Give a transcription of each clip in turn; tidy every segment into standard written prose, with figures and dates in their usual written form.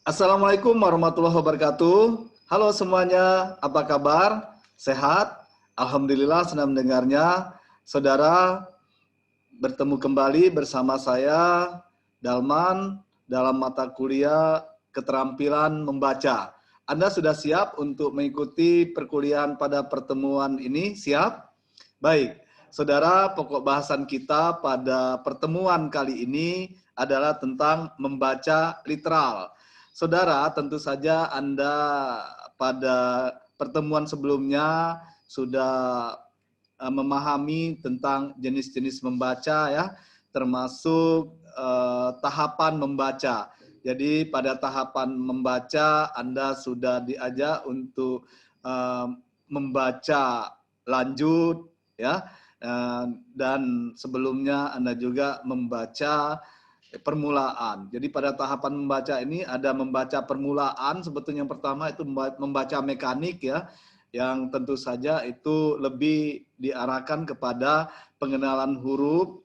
Assalamualaikum warahmatullahi wabarakatuh. Halo semuanya, apa kabar? Sehat? Alhamdulillah senang mendengarnya. Saudara, bertemu kembali bersama saya, Dalman, dalam mata kuliah keterampilan membaca. Anda sudah siap untuk mengikuti perkuliahan pada pertemuan ini? Siap? Baik, saudara, pokok bahasan kita pada pertemuan kali ini adalah tentang membaca literal. Saudara, tentu saja Anda pada pertemuan sebelumnya sudah memahami tentang jenis-jenis membaca ya, termasuk tahapan membaca. Jadi pada tahapan membaca Anda sudah diajak untuk membaca lanjut ya, dan sebelumnya Anda juga membaca permulaan. Jadi pada tahapan membaca ini ada membaca permulaan, sebetulnya yang pertama itu membaca mekanik ya, yang tentu saja itu lebih diarahkan kepada pengenalan huruf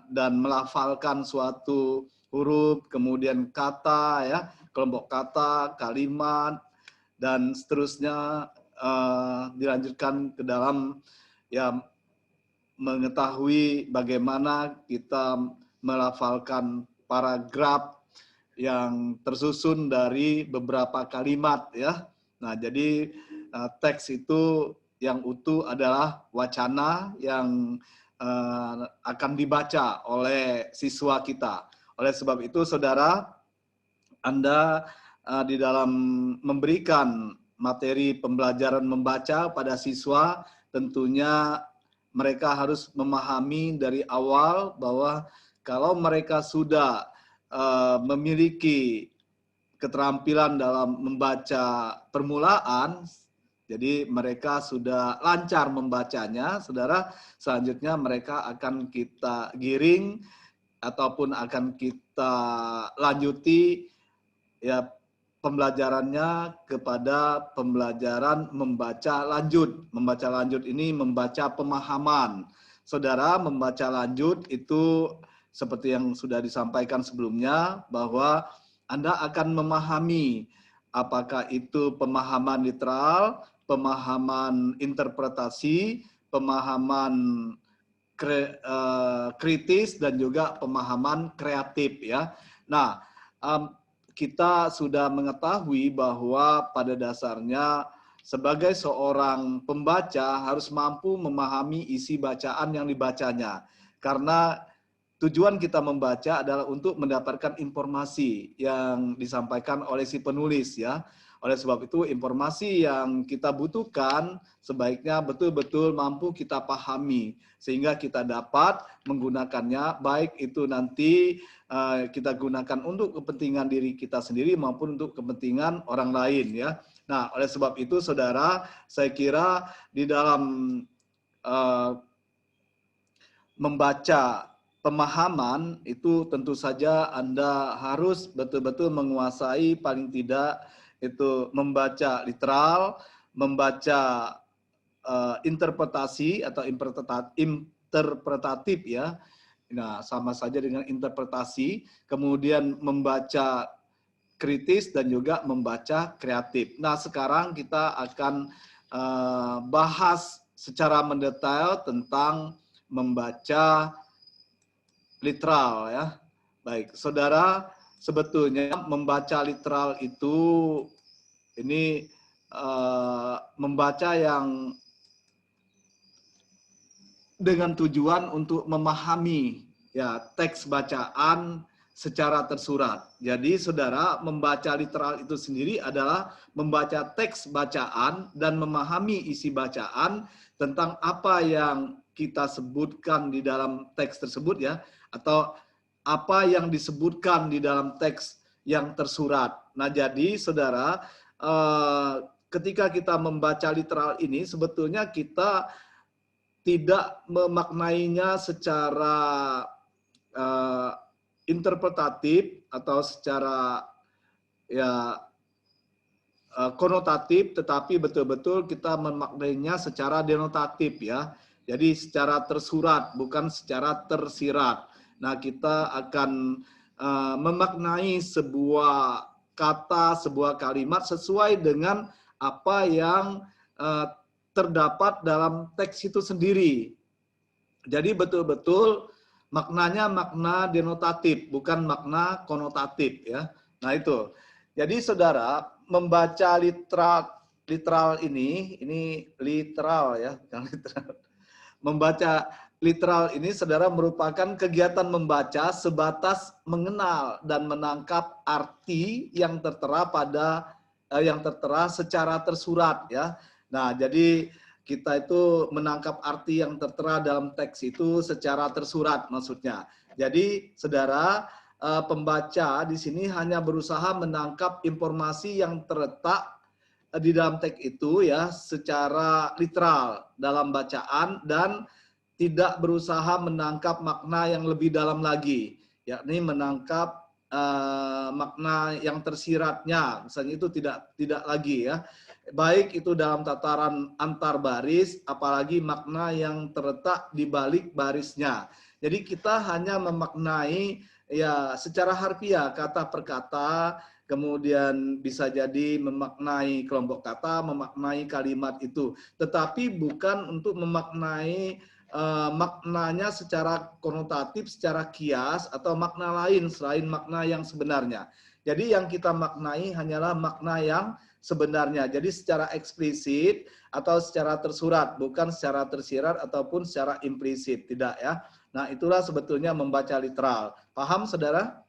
dan melafalkan suatu huruf, kemudian kata ya, kelompok kata, kalimat, dan seterusnya dilanjutkan ke dalam ya mengetahui bagaimana kita melafalkan paragraf yang tersusun dari beberapa kalimat ya. Nah, jadi teks itu yang utuh adalah wacana yang akan dibaca oleh siswa kita. Oleh sebab itu, saudara, Anda di dalam memberikan materi pembelajaran membaca pada siswa, tentunya mereka harus memahami dari awal bahwa kalau mereka sudah memiliki keterampilan dalam membaca permulaan, jadi mereka sudah lancar membacanya, saudara, selanjutnya mereka akan kita giring ataupun akan kita lanjuti ya pembelajarannya kepada pembelajaran membaca lanjut. Membaca lanjut ini membaca pemahaman. Saudara, membaca lanjut itu seperti yang sudah disampaikan sebelumnya bahwa Anda akan memahami apakah itu pemahaman literal, pemahaman interpretasi, pemahaman kritis, dan juga pemahaman kreatif ya. Nah, kita sudah mengetahui bahwa pada dasarnya sebagai seorang pembaca harus mampu memahami isi bacaan yang dibacanya. Karena tujuan kita membaca adalah untuk mendapatkan informasi yang disampaikan oleh si penulis ya. Oleh sebab itu informasi yang kita butuhkan sebaiknya betul-betul mampu kita pahami sehingga kita dapat menggunakannya, baik itu nanti kita gunakan untuk kepentingan diri kita sendiri maupun untuk kepentingan orang lain ya. Nah, oleh sebab itu saudara, saya kira di dalam membaca pemahaman itu tentu saja Anda harus betul-betul menguasai paling tidak itu membaca literal, membaca interpretasi atau interpretatif ya. Nah, sama saja dengan interpretasi, kemudian membaca kritis dan juga membaca kreatif. Nah, sekarang kita akan bahas secara mendetail tentang membaca literal ya. Baik, saudara, sebetulnya membaca literal itu ini membaca yang dengan tujuan untuk memahami ya teks bacaan secara tersurat. Jadi saudara, membaca literal itu sendiri adalah membaca teks bacaan dan memahami isi bacaan tentang apa yang kita sebutkan di dalam teks tersebut ya, atau apa yang disebutkan di dalam teks yang tersurat. Nah, jadi saudara, ketika kita membaca literal ini sebetulnya kita tidak memaknainya secara interpretatif atau secara ya konotatif, tetapi betul-betul kita memaknainya secara denotatif ya. Jadi secara tersurat, bukan secara tersirat. Nah, kita akan memaknai sebuah kata, sebuah kalimat sesuai dengan apa yang terdapat dalam teks itu sendiri. Jadi betul-betul maknanya makna denotatif, bukan makna konotatif ya. Nah itu. Jadi saudara membaca literal ini literal ya, bukan literal. Membaca literal ini saudara merupakan kegiatan membaca sebatas mengenal dan menangkap arti yang tertera secara tersurat ya. Nah, jadi kita itu menangkap arti yang tertera dalam teks itu secara tersurat maksudnya. Jadi saudara pembaca di sini hanya berusaha menangkap informasi yang terletak di dalam teks itu ya secara literal dalam bacaan dan tidak berusaha menangkap makna yang lebih dalam lagi, yakni menangkap makna yang tersiratnya, misalnya itu tidak lagi ya, baik itu dalam tataran antar baris, apalagi makna yang terletak di balik barisnya. Jadi kita hanya memaknai ya secara harfiah kata per kata, kemudian bisa jadi memaknai kelompok kata, memaknai kalimat itu, tetapi bukan untuk memaknai maknanya secara konotatif, secara kias, atau makna lain selain makna yang sebenarnya. Jadi yang kita maknai hanyalah makna yang sebenarnya. Jadi secara eksplisit atau secara tersurat, bukan secara tersirat ataupun secara implisit, tidak ya. Nah itulah sebetulnya membaca literal. Paham saudara?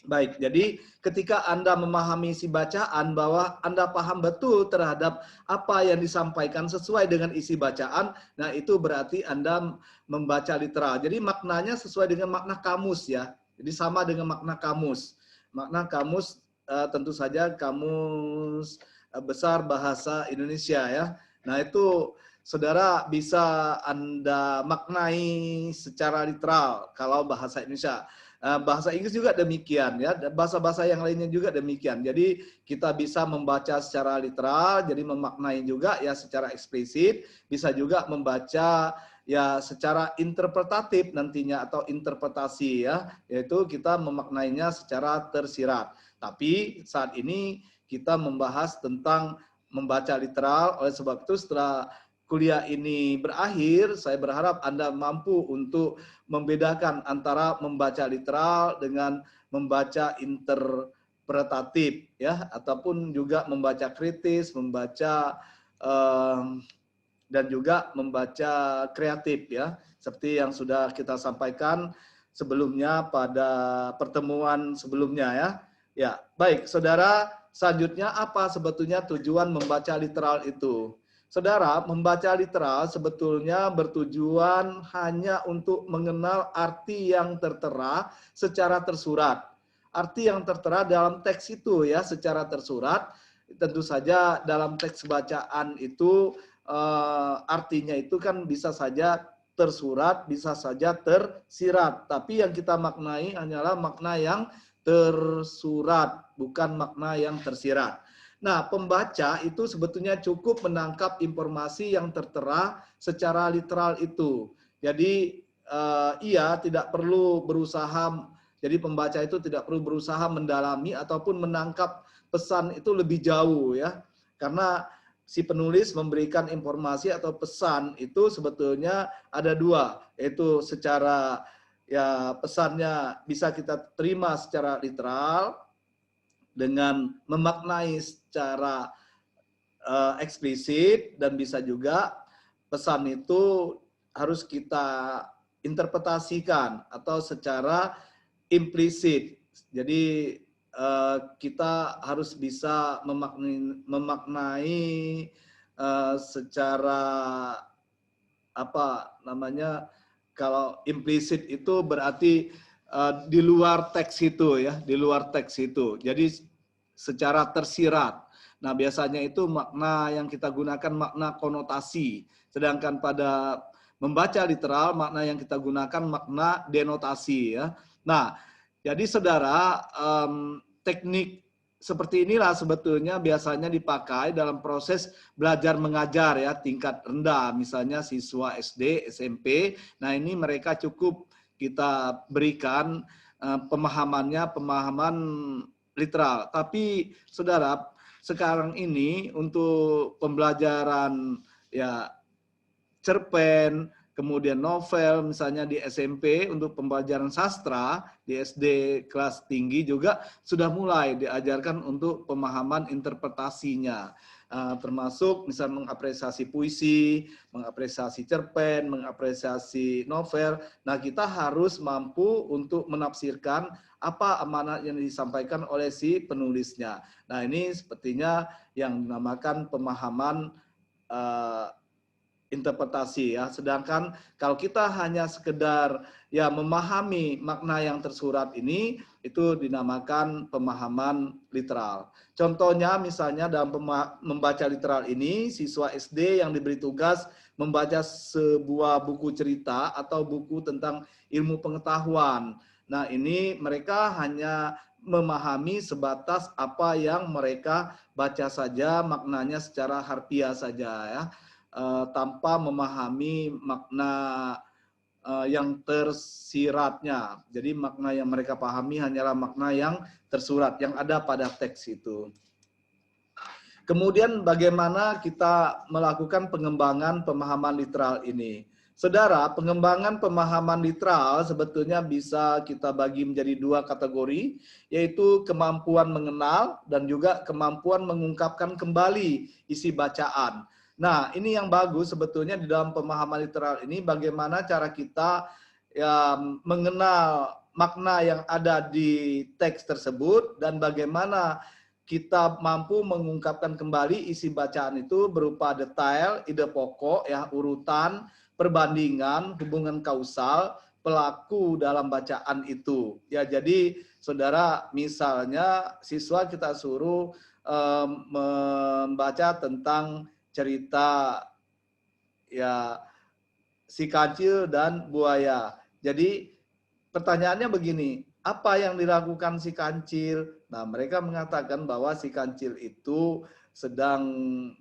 Baik, jadi ketika Anda memahami isi bacaan bahwa Anda paham betul terhadap apa yang disampaikan sesuai dengan isi bacaan, nah itu berarti Anda membaca literal. Jadi maknanya sesuai dengan makna kamus ya. Jadi sama dengan makna kamus. Makna kamus tentu saja kamus besar bahasa Indonesia ya. Nah itu saudara bisa Anda maknai secara literal kalau bahasa Indonesia. Bahasa Inggris juga demikian ya, bahasa-bahasa yang lainnya juga demikian. Jadi kita bisa membaca secara literal, jadi memaknai juga ya secara eksplisit, bisa juga membaca ya secara interpretatif nantinya atau interpretasi ya, yaitu kita memaknainya secara tersirat. Tapi saat ini kita membahas tentang membaca literal, oleh sebab itu setelah kuliah ini berakhir, saya berharap Anda mampu untuk membedakan antara membaca literal dengan membaca interpretatif ya, ataupun juga membaca kritis, membaca dan juga membaca kreatif ya, seperti yang sudah kita sampaikan sebelumnya pada pertemuan sebelumnya ya. Ya, baik saudara, selanjutnya apa sebetulnya tujuan membaca literal itu? Saudara, membaca literal sebetulnya bertujuan hanya untuk mengenal arti yang tertera secara tersurat. Arti yang tertera dalam teks itu ya secara tersurat, tentu saja dalam teks bacaan itu artinya itu kan bisa saja tersurat, bisa saja tersirat. Tapi yang kita maknai hanyalah makna yang tersurat, bukan makna yang tersirat. Nah, pembaca itu sebetulnya cukup menangkap informasi yang tertera secara literal itu. Jadi ia tidak perlu berusaha, jadi pembaca itu tidak perlu berusaha mendalami ataupun menangkap pesan itu lebih jauh ya. Karena si penulis memberikan informasi atau pesan itu sebetulnya ada dua, yaitu secara ya pesannya bisa kita terima secara literal dengan memaknai secara eksplisit, dan bisa juga pesan itu harus kita interpretasikan atau secara implisit. Jadi kita harus bisa memaknai secara apa namanya, kalau implisit itu berarti di luar teks itu ya, di luar teks itu. Jadi secara tersirat. Nah, biasanya itu makna yang kita gunakan makna konotasi. Sedangkan pada membaca literal, makna yang kita gunakan makna denotasi ya. Nah, jadi saudara, teknik seperti inilah sebetulnya biasanya dipakai dalam proses belajar mengajar ya, tingkat rendah, misalnya siswa SD, SMP. Nah, ini mereka cukup kita berikan pemahaman literal. Tapi saudara, sekarang ini untuk pembelajaran ya cerpen, kemudian novel misalnya di SMP untuk pembelajaran sastra, di SD kelas tinggi juga sudah mulai diajarkan untuk pemahaman interpretasinya. Termasuk misalnya mengapresiasi puisi, mengapresiasi cerpen, mengapresiasi novel. Nah, kita harus mampu untuk menafsirkan apa amanat yang disampaikan oleh si penulisnya. Nah, ini sepertinya yang dinamakan pemahaman interpretasi ya. Sedangkan kalau kita hanya sekedar ya memahami makna yang tersurat ini, itu dinamakan pemahaman literal. Contohnya misalnya dalam membaca literal ini, siswa SD yang diberi tugas membaca sebuah buku cerita atau buku tentang ilmu pengetahuan. Nah, ini mereka hanya memahami sebatas apa yang mereka baca saja, maknanya secara harfiah saja ya. Tanpa memahami makna yang tersiratnya. Jadi makna yang mereka pahami hanyalah makna yang tersurat, yang ada pada teks itu. Kemudian bagaimana kita melakukan pengembangan pemahaman literal ini? Saudara, pengembangan pemahaman literal sebetulnya bisa kita bagi menjadi dua kategori, yaitu kemampuan mengenal dan juga kemampuan mengungkapkan kembali isi bacaan. Nah, ini yang bagus sebetulnya di dalam pemahaman literal ini, bagaimana cara kita ya, mengenal makna yang ada di teks tersebut dan bagaimana kita mampu mengungkapkan kembali isi bacaan itu berupa detail, ide pokok, ya urutan, perbandingan, hubungan kausal, pelaku dalam bacaan itu. Ya, jadi saudara, misalnya siswa kita suruh membaca tentang cerita ya si kancil dan buaya. Jadi pertanyaannya begini, apa yang dilakukan si kancil? Nah, mereka mengatakan bahwa si kancil itu sedang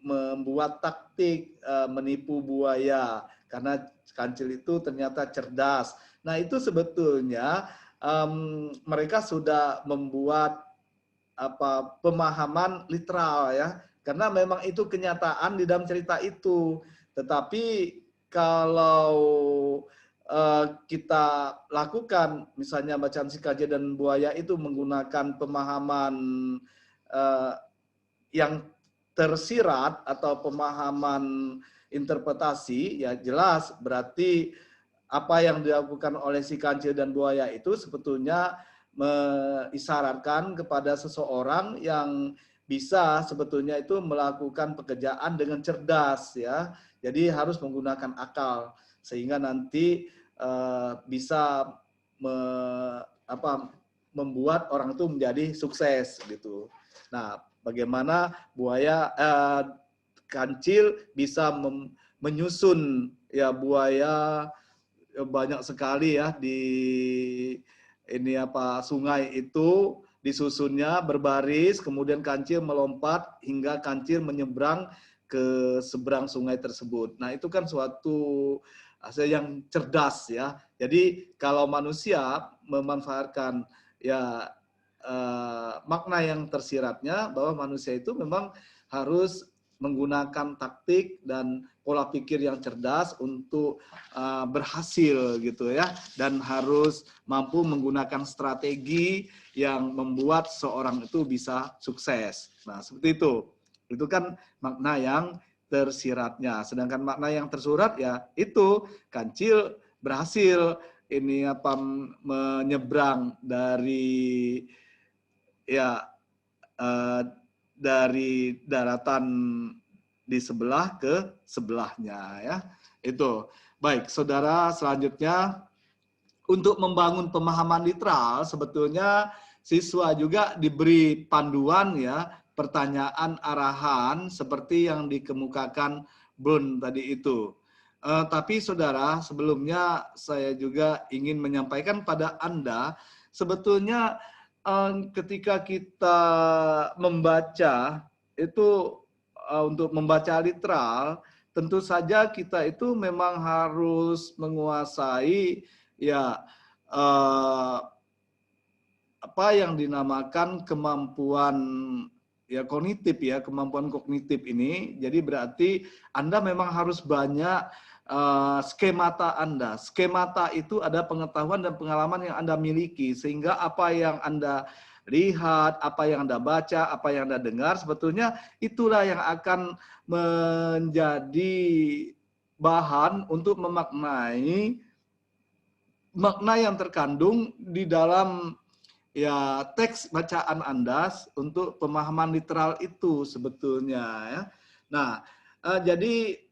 membuat taktik menipu buaya karena kancil itu ternyata cerdas. Nah, itu sebetulnya mereka sudah membuat pemahaman literal ya, karena memang itu kenyataan di dalam cerita itu. Tetapi kalau kita lakukan misalnya bacaan si kancil dan buaya itu menggunakan pemahaman yang tersirat atau pemahaman interpretasi, ya jelas berarti apa yang dilakukan oleh si kancil dan buaya itu sebetulnya mengisyaratkan kepada seseorang yang bisa sebetulnya itu melakukan pekerjaan dengan cerdas ya. Jadi harus menggunakan akal sehingga nanti bisa membuat orang itu menjadi sukses gitu. Nah, bagaimana buaya kancil bisa menyusun ya buaya banyak sekali ya di sungai itu disusunnya berbaris, kemudian kancil melompat hingga kancil menyeberang ke seberang sungai tersebut. Nah, itu kan suatu hasil yang cerdas ya. Jadi kalau manusia memanfaatkan ya makna yang tersiratnya, bahwa manusia itu memang harus menggunakan taktik dan pola pikir yang cerdas untuk berhasil gitu ya, dan harus mampu menggunakan strategi yang membuat seorang itu bisa sukses. Nah, seperti itu. Itu kan makna yang tersiratnya. Sedangkan makna yang tersurat ya itu kancil berhasil menyeberang dari ya dari daratan di sebelah ke sebelahnya ya. Itu. Baik, saudara, selanjutnya untuk membangun pemahaman literal sebetulnya siswa juga diberi panduan ya, pertanyaan arahan seperti yang dikemukakan Brun tadi itu. Tapi saudara, sebelumnya saya juga ingin menyampaikan pada Anda sebetulnya ketika kita membaca itu untuk membaca literal, tentu saja kita itu memang harus menguasai ya apa yang dinamakan kemampuan ya kognitif ya, kemampuan kognitif ini. Jadi berarti Anda memang harus banyak skemata Anda. Skemata itu ada pengetahuan dan pengalaman yang Anda miliki, sehingga apa yang Anda lihat, apa yang Anda baca, apa yang Anda dengar, sebetulnya itulah yang akan menjadi bahan untuk memaknai makna yang terkandung di dalam ya teks bacaan Anda untuk pemahaman literal itu sebetulnya ya. Nah, jadi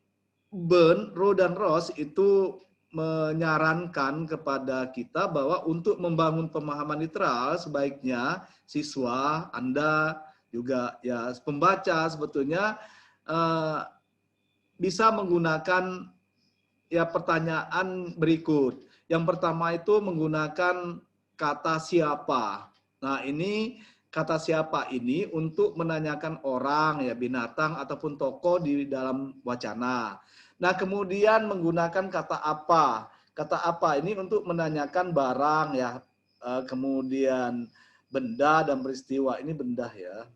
Bern, Rowe dan Ross itu menyarankan kepada kita bahwa untuk membangun pemahaman literal sebaiknya siswa Anda juga ya pembaca sebetulnya eh, bisa menggunakan ya pertanyaan berikut. Yang pertama itu menggunakan kata siapa. Nah, ini kata siapa ini untuk menanyakan orang ya binatang ataupun tokoh di dalam wacana. Nah, kemudian menggunakan kata apa. Kata apa ini untuk menanyakan barang ya. Kemudian benda dan peristiwa. Ini benda ya.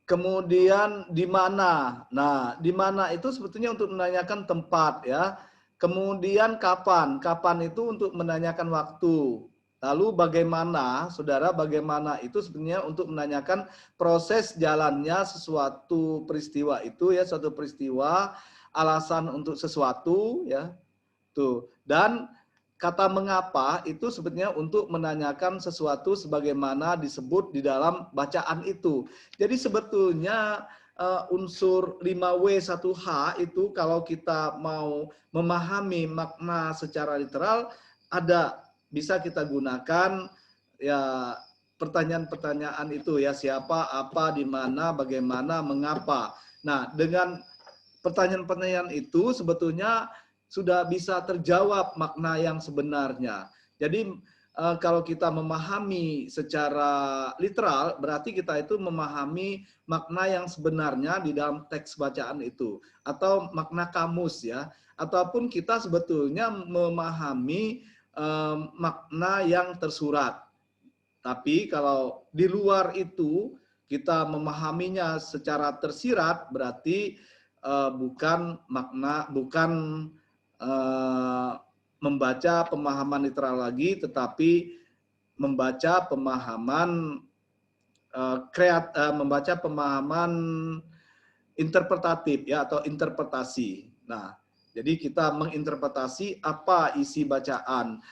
Kemudian di mana? Nah, di mana itu sebetulnya untuk menanyakan tempat ya. Kemudian kapan? Kapan itu untuk menanyakan waktu. Lalu bagaimana, saudara, bagaimana itu sebenarnya untuk menanyakan proses jalannya sesuatu peristiwa itu ya, suatu peristiwa, alasan untuk sesuatu ya. Tuh. Dan kata mengapa itu sebetulnya untuk menanyakan sesuatu sebagaimana disebut di dalam bacaan itu. Jadi sebetulnya unsur 5W1H itu kalau kita mau memahami makna secara literal ada bisa kita gunakan ya pertanyaan-pertanyaan itu ya siapa, apa, di mana, bagaimana, mengapa. Nah, dengan pertanyaan-pertanyaan itu sebetulnya sudah bisa terjawab makna yang sebenarnya. Jadi kalau kita memahami secara literal, berarti kita itu memahami makna yang sebenarnya di dalam teks bacaan itu. Atau makna kamus ya. Ataupun kita sebetulnya memahami makna yang tersurat. Tapi kalau di luar itu kita memahaminya secara tersirat, berarti bukan makna, bukan membaca pemahaman literal lagi, tetapi membaca pemahaman membaca pemahaman interpretatif ya atau interpretasi. Nah, jadi kita menginterpretasi apa isi bacaan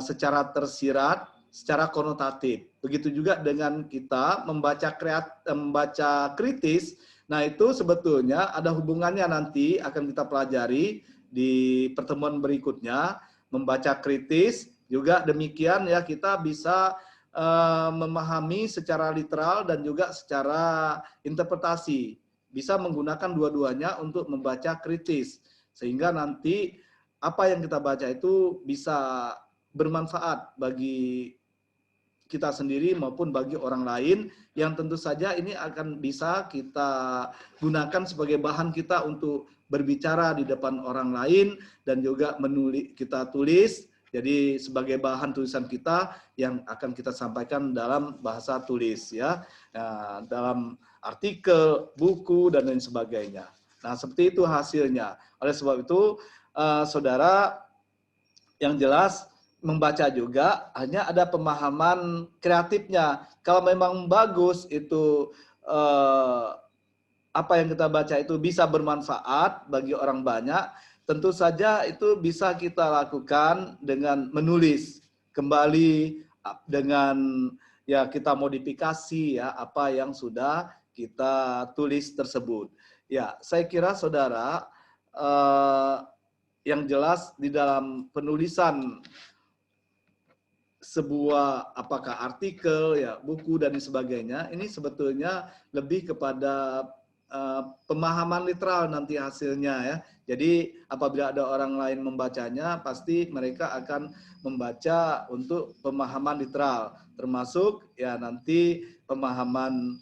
secara tersirat, secara konotatif. Begitu juga dengan kita membaca kritis. Nah, itu sebetulnya ada hubungannya nanti akan kita pelajari di pertemuan berikutnya. Membaca kritis juga demikian ya kita bisa memahami secara literal dan juga secara interpretasi. Bisa menggunakan dua-duanya untuk membaca kritis. Sehingga nanti apa yang kita baca itu bisa bermanfaat bagi kita sendiri maupun bagi orang lain yang tentu saja ini akan bisa kita gunakan sebagai bahan kita untuk berbicara di depan orang lain dan juga kita tulis jadi sebagai bahan tulisan kita yang akan kita sampaikan dalam bahasa tulis ya, dalam artikel, buku dan lain sebagainya. Nah, seperti itu hasilnya. Oleh sebab itu saudara yang jelas membaca juga hanya ada pemahaman kreatifnya. Kalau memang bagus itu apa yang kita baca itu bisa bermanfaat bagi orang banyak, tentu saja itu bisa kita lakukan dengan menulis kembali dengan ya kita modifikasi ya apa yang sudah kita tulis tersebut. Ya, saya kira saudara yang jelas di dalam penulisan sebuah apakah artikel ya buku dan sebagainya ini sebetulnya lebih kepada pemahaman literal nanti hasilnya ya. Jadi apabila ada orang lain membacanya pasti mereka akan membaca untuk pemahaman literal termasuk ya nanti pemahaman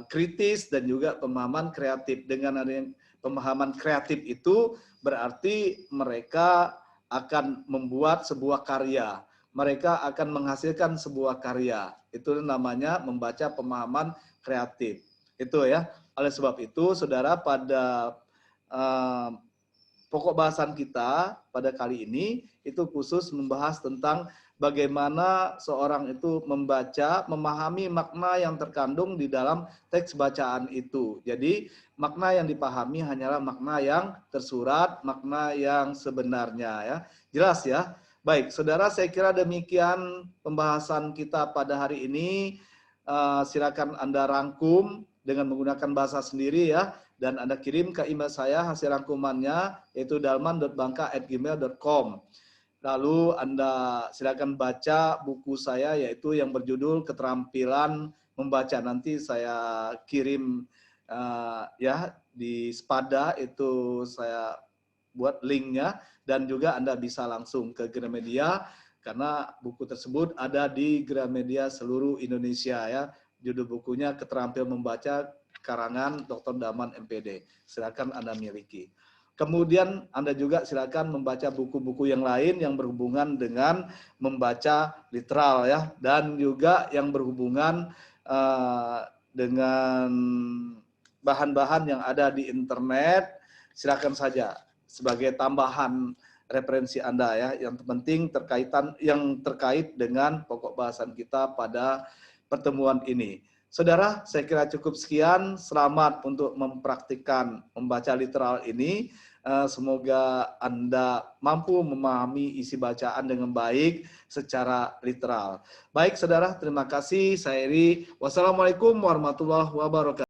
kritis dan juga pemahaman kreatif. Dengan adanya pemahaman kreatif itu berarti mereka akan membuat sebuah karya. mereka akan menghasilkan sebuah karya. Itu namanya membaca pemahaman kreatif. Itu ya. Oleh sebab itu, saudara, pada pokok bahasan kita pada kali ini itu khusus membahas tentang bagaimana seorang itu membaca, memahami makna yang terkandung di dalam teks bacaan itu. Jadi makna yang dipahami hanyalah makna yang tersurat, makna yang sebenarnya ya. Jelas ya? Baik, saudara, saya kira demikian pembahasan kita pada hari ini. Silakan Anda rangkum dengan menggunakan bahasa sendiri ya, dan Anda kirim ke email saya hasil rangkumannya, yaitu dalman.bangka@gmail.com. Lalu Anda silakan baca buku saya, yaitu yang berjudul Keterampilan Membaca. Nanti saya kirim ya di Spada, itu saya buat linknya, dan juga Anda bisa langsung ke Gramedia, karena buku tersebut ada di Gramedia seluruh Indonesia ya. Judul bukunya Keterampilan Membaca, karangan Dr. Daman MPD. Silakan Anda miliki. Kemudian Anda juga silakan membaca buku-buku yang lain yang berhubungan dengan membaca literal ya, dan juga yang berhubungan dengan bahan-bahan yang ada di internet. Silakan saja sebagai tambahan referensi Anda ya, yang penting yang terkait dengan pokok bahasan kita pada pertemuan ini. Saudara, saya kira cukup sekian. Selamat untuk mempraktikkan membaca literal ini. Semoga Anda mampu memahami isi bacaan dengan baik secara literal. Baik, saudara, terima kasih. Saya Eri. Wassalamualaikum warahmatullahi wabarakatuh.